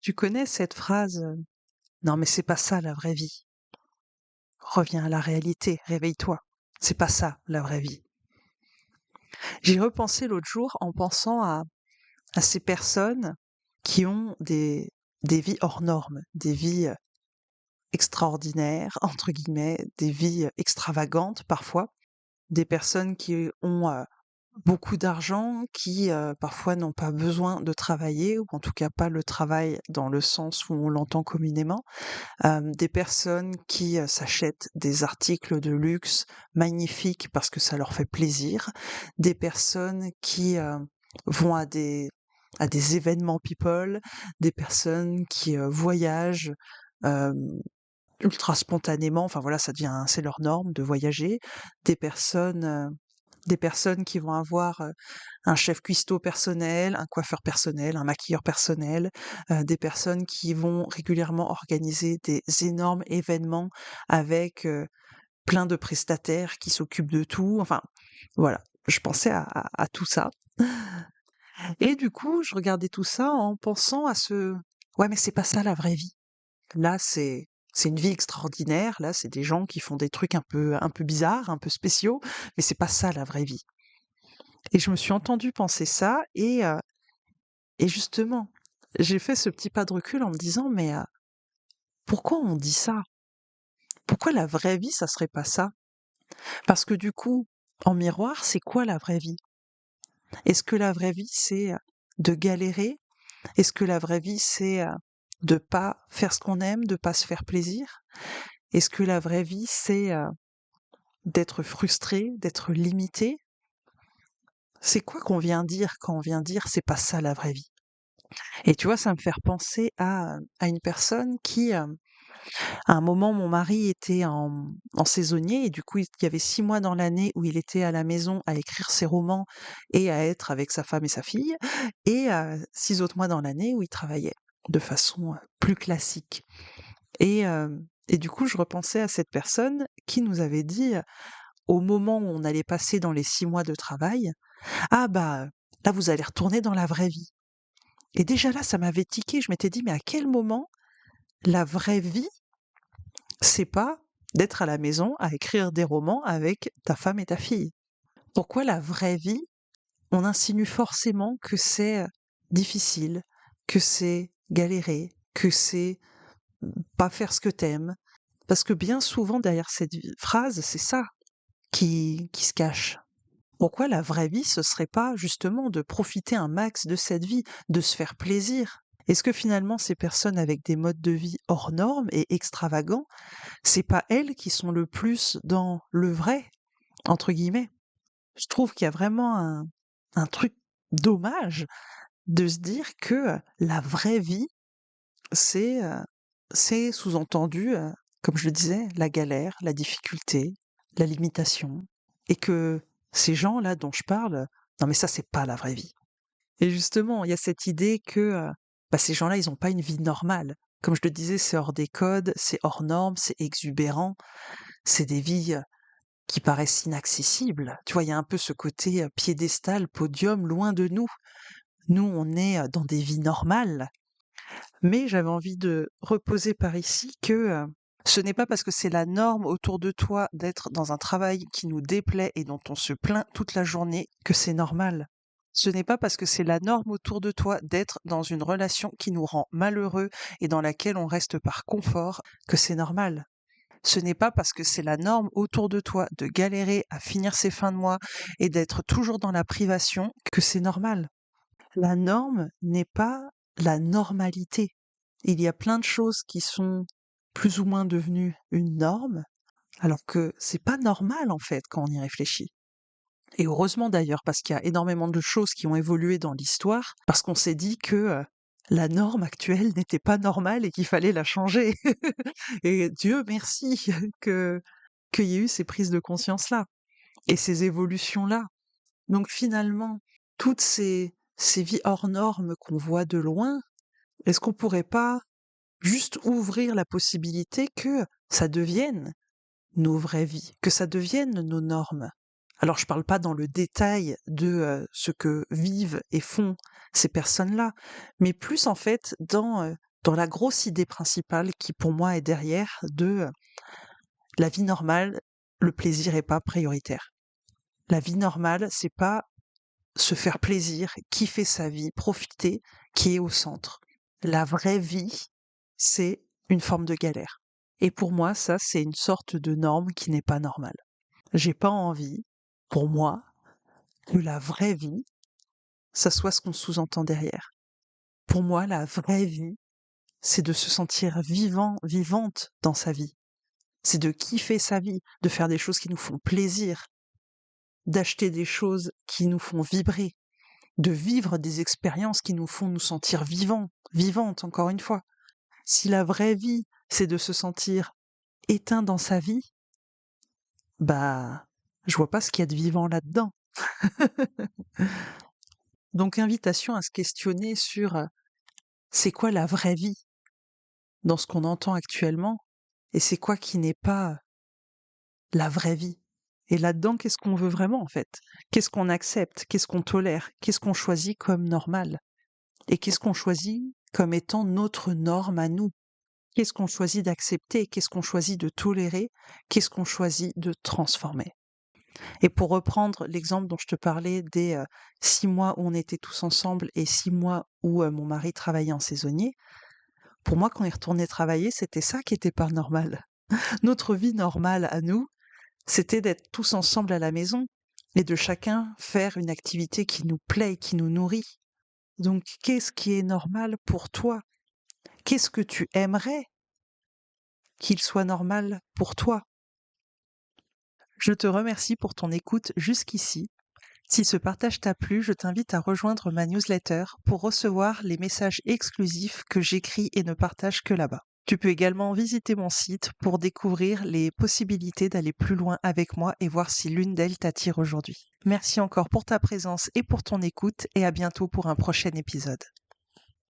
Tu connais cette phrase, «Non mais c'est pas ça la vraie vie. Reviens à la réalité, réveille-toi. C'est pas ça la vraie vie». J'y repensé l'autre jour en pensant à ces personnes qui ont des vies hors normes, des vies, «extraordinaires» entre guillemets, des vies, extravagantes parfois, des personnes qui ont, beaucoup d'argent, qui, parfois n'ont pas besoin de travailler ou en tout cas pas le travail dans le sens où on l'entend communément. Des personnes qui, s'achètent des articles de luxe magnifiques parce que ça leur fait plaisir, des personnes qui, vont à des événements people, des personnes qui, voyagent, hem, ultra spontanément, enfin voilà, c'est leur norme de voyager, des personnes, heu, des personnes qui vont avoir, un chef cuistot personnel, un coiffeur personnel, un maquilleur personnel, des personnes qui vont régulièrement organiser des énormes événements avec, plein de prestataires qui s'occupent de tout. Enfin, voilà, je pensais à tout ça et du coup, je regardais tout ça en pensant à ce: «Ouais, mais c'est pas ça la vraie vie. Là, c'est une vie extraordinaire, là, c'est des gens qui font des trucs un peu bizarres, un peu spéciaux, mais c'est pas ça la vraie vie». Et je me suis entendue penser ça et justement, j'ai fait ce petit pas de recul en me disant: «Mais, pourquoi on dit ça? Pourquoi la vraie vie, ça serait pas ça?» Parce que du coup, en miroir, c'est quoi la vraie vie? Est-ce que la vraie vie, c'est, de galérer? Est-ce que la vraie vie, c'est, de pas faire ce qu'on aime, de pas se faire plaisir? Est-ce que la vraie vie, c'est, d'être frustré, d'être limité? C'est quoi qu'on vient dire quand on vient dire: «C'est pas ça la vraie vie»? Et tu vois, ça me fait repenser à une personne qui, à un moment, mon mari était en saisonnier et du coup, il y avait 6 mois dans l'année où il était à la maison à écrire ses romans et à être avec sa femme et sa fille et 6 autres mois dans l'année où il travaillait de façon, plus classique et du coup, je repensais à cette personne qui nous avait dit, au moment où on allait passer dans les 6 mois de travail: «Ah bah, là, vous allez retourner dans la vraie vie». Et déjà là, ça m'avait tiqué. Je m'étais dit: «Mais à quel moment la vraie vie, c'est pas d'être à la maison à écrire des romans avec ta femme et ta fille?» Pourquoi la vraie vie, on insinue forcément que c'est, difficile, que c'est galérer, que c'est, pas faire ce que t'aimes? Parce que bien souvent derrière cette phrase, c'est ça qui se cache. Pourquoi la vraie vie, ce serait pas justement de profiter un max de cette vie, de se faire plaisir? Est-ce que finalement ces personnes avec des modes de vie hors normes et extravagants, c'est pas elles qui sont le plus dans «le vrai» entre guillemets? Je trouve qu'il y a vraiment un truc dommage de se dire que, la vraie vie, c'est, c'est sous-entendu, comme je le disais, la galère, la difficulté, la limitation et que ces gens-là dont je parle, non mais ça, c'est pas la vraie vie. Et justement, il y a cette idée que, bah, ces gens-là, ils ont pas une vie normale. Comme je le disais, c'est hors des codes, c'est hors normes, c'est exubérant, c'est des vies, qui paraissent inaccessibles. Tu vois, il y a un peu ce côté, piédestal, podium, loin de nous. Nous, on est, dans des vies normales, mais j'avais envie de reposer par ici que, ce n'est pas parce que c'est la norme autour de toi d'être dans un travail qui nous déplaît et dont on se plaint toute la journée que c'est normal. Ce n'est pas parce que c'est la norme autour de toi d'être dans une relation qui nous rend malheureux et dans laquelle on reste par confort que c'est normal. Ce n'est pas parce que c'est la norme autour de toi de galérer à finir ses fins de mois et d'être toujours dans la privation que c'est normal. La norme n'est pas la normalité. Il y a plein de choses qui sont plus ou moins devenues une norme, alors que c'est pas normal en fait quand on y réfléchit. Et heureusement d'ailleurs, parce qu'il y a énormément de choses qui ont évolué dans l'histoire, parce qu'on s'est dit que la norme actuelle n'était pas normale et qu'il fallait la changer. Et Dieu merci que qu'il y ait eu ces prises de conscience-là et ces évolutions-là. Donc finalement, toutes ces vies hors normes qu'on voit de loin, est-ce qu'on pourrait pas juste ouvrir la possibilité que ça devienne nos vraies vies, que ça devienne nos normes? Alors je parle pas dans le détail de, ce que vivent et font ces personnes-là, mais plus en fait dans, dans la grosse idée principale qui pour moi est derrière la vie normale, le plaisir est pas prioritaire. La vie normale, c'est pas se faire plaisir, kiffer sa vie, profiter, qui est au centre. La vraie vie, c'est une forme de galère. Et pour moi, ça, c'est une sorte de norme qui n'est pas normale. J'ai pas envie, pour moi, que la vraie vie, ça soit ce qu'on sous-entend derrière. Pour moi, la vraie vie, c'est de se sentir vivant, vivante dans sa vie. C'est de kiffer sa vie, de faire des choses qui nous font plaisir, d'acheter des choses qui nous font vibrer, de vivre des expériences qui nous font nous sentir vivants, vivantes, encore une fois. Si la vraie vie, c'est de se sentir éteint dans sa vie, bah, je vois pas ce qu'il y a de vivant là-dedans. Donc, invitation à se questionner sur c'est quoi la vraie vie dans ce qu'on entend actuellement et c'est quoi qui n'est pas la vraie vie. Et là-dedans, qu'est-ce qu'on veut vraiment en fait? Qu'est-ce qu'on accepte? Qu'est-ce qu'on tolère? Qu'est-ce qu'on choisit comme normal? Et qu'est-ce qu'on choisit comme étant notre norme à nous? Qu'est-ce qu'on choisit d'accepter? Qu'est-ce qu'on choisit de tolérer? Qu'est-ce qu'on choisit de transformer? Et pour reprendre l'exemple dont je te parlais des 6 mois où on était tous ensemble et 6 mois où mon mari travaillait en saisonnier, pour moi, quand il retournait travailler, c'était ça qui était pas normal. Notre vie normale à nous, c'était d'être tous ensemble à la maison et de chacun faire une activité qui nous plaît, qui nous nourrit. Donc, qu'est-ce qui est normal pour toi? Qu'est-ce que tu aimerais qu'il soit normal pour toi? Je te remercie pour ton écoute jusqu'ici. Si ce partage t'a plu, je t'invite à rejoindre ma newsletter pour recevoir les messages exclusifs que j'écris et ne partage que là-bas. Tu peux également visiter mon site pour découvrir les possibilités d'aller plus loin avec moi et voir si l'une d'elles t'attire aujourd'hui. Merci encore pour ta présence et pour ton écoute et à bientôt pour un prochain épisode.